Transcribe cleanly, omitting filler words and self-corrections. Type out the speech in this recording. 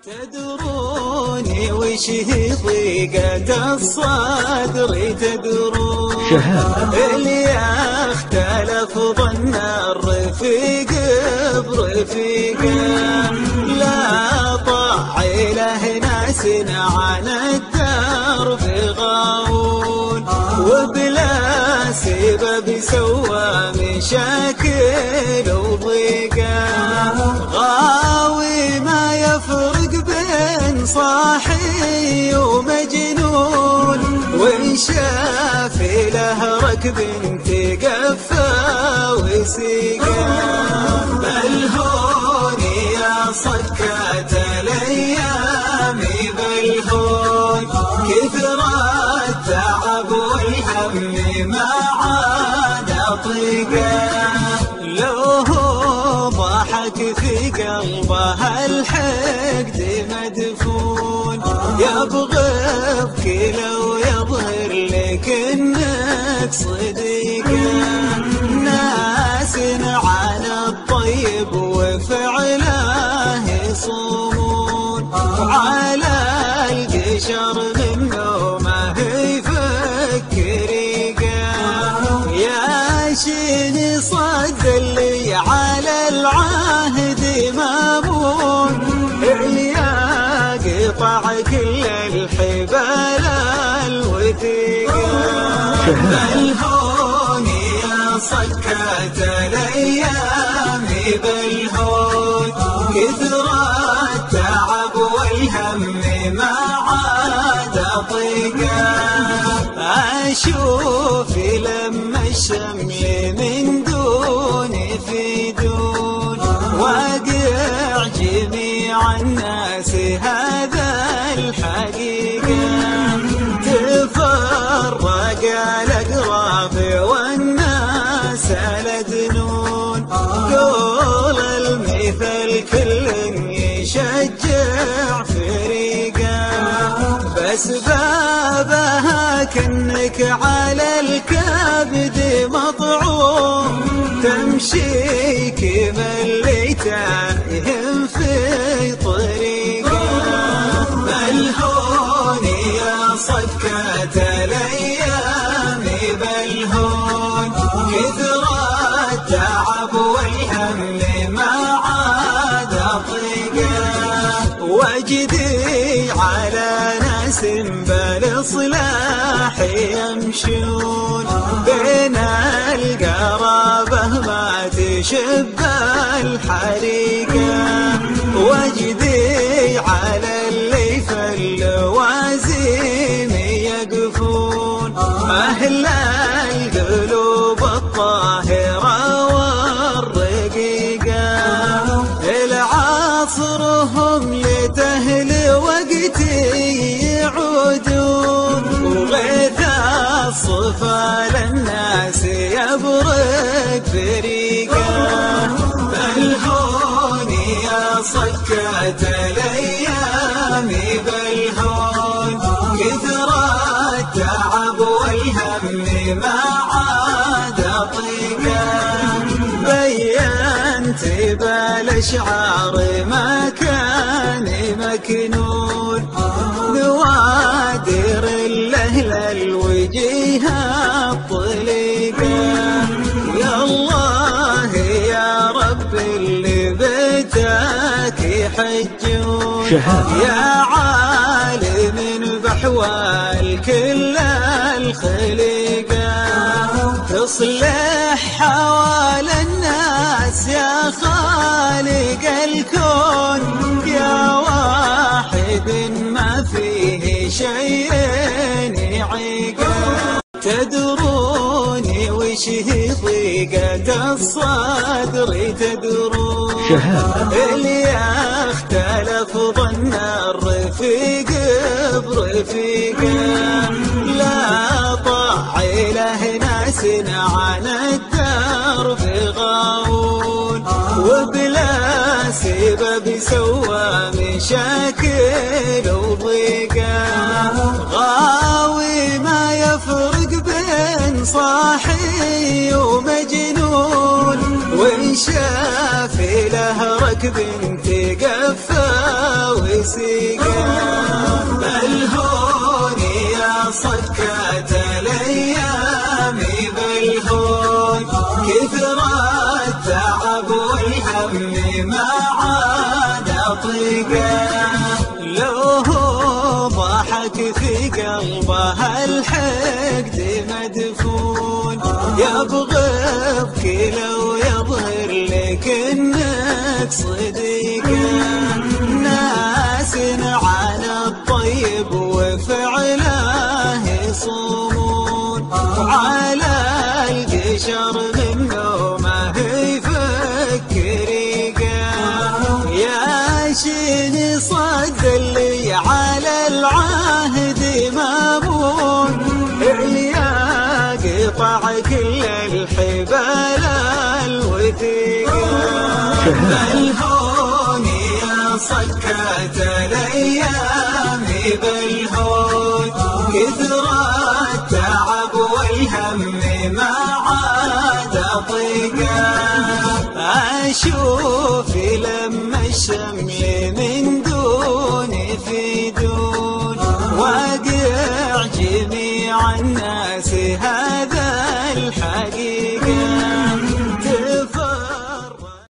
تدروني وش هي ضيقة الصدر تدرون اللي اختلف ظن الرفيق برفيقه لا طاع له ناس عن الدرب غاوون وبلا سبب سوى مشاكل وضيقه غاوي ما يفرق بين صاحي ومجنون وإن شاف له ركب تقفى وسيقه بل هون يا صكات الأيام بل هون كثر التعب والهم ما عاد طيقه لو هو ضحك في قلبه الحقد مدفون يبغضك لو يظهر لك انك صديقه ناس على الطيب وفعله يصومون على القشر منه ما يفكر يا شيني صد اللي على العهد مامون يا قطع كل الحبال الوثيقه بل هون يا صكات الأيام بل هون كثر التعب والهم ما عاد طيقه أشوف لما الشمل من دون في دون واقع جميع الناس هذا الحقيقة تفرق الأقراب والناس لدنون قول المثل كل يشجع فريقه بس بابها كأنك على الكبد مطعوم تمشي كما اللي تايهم في طريقه بل هون يا صكات الأيام بل هون كثر التعب والهم ما عاد طيقه وجدي على ناس بالإصلاح يمشون بين القرابة ما تشب الحريقة وجدي على اللي في اللوازم يقفون أهل القلوب الطاهرة والرقيقة العصرهم لتهل وقتي يعودون وغيث الصفا للناس يبرق فريقه بل هون يا صكات الأيام بل هون كثر التعب والهم ما عاد طيقه بينت بالأشعار ما كان مكنون نوادر الأهل الوجيه الطليقة يا الله يا رب اللي بيتك يحجون يا عالم بأحوال كل الخليقة تصلح حوال الناس يا خالق الكون يا واحد ما فيه شيء يعيقه تدروني وش هي ضيقة الصدر تدرون اللي اختلف ظن الرفيق برفيقه لا طاع له ناس عن الدرب غاوون وبلا سبب سوى مشاكل وضيقه غاوي ما يفرق بين صاحي ومجنون وإن شاف له ركب تقفى وسيقى بالهون يا صكات الأيام بالهون كثر التعب والهم ما عاد طيقه لو ضحك في قلبه الحقد مدفون يبغضك لو يظهر لك انك صديقه ناس عن الطيب وفعله يصومون على القشر منه ما يفكر يا شيني صد اللي على العهد مامون يا قطع كل الحبال الوثيقة بالهون يا صكات الأيام بالهون كثر التعب والهم ما عاد طيقه أشوف لما الشمل من دون في دون واقع جميع الناس هذا الحقيقة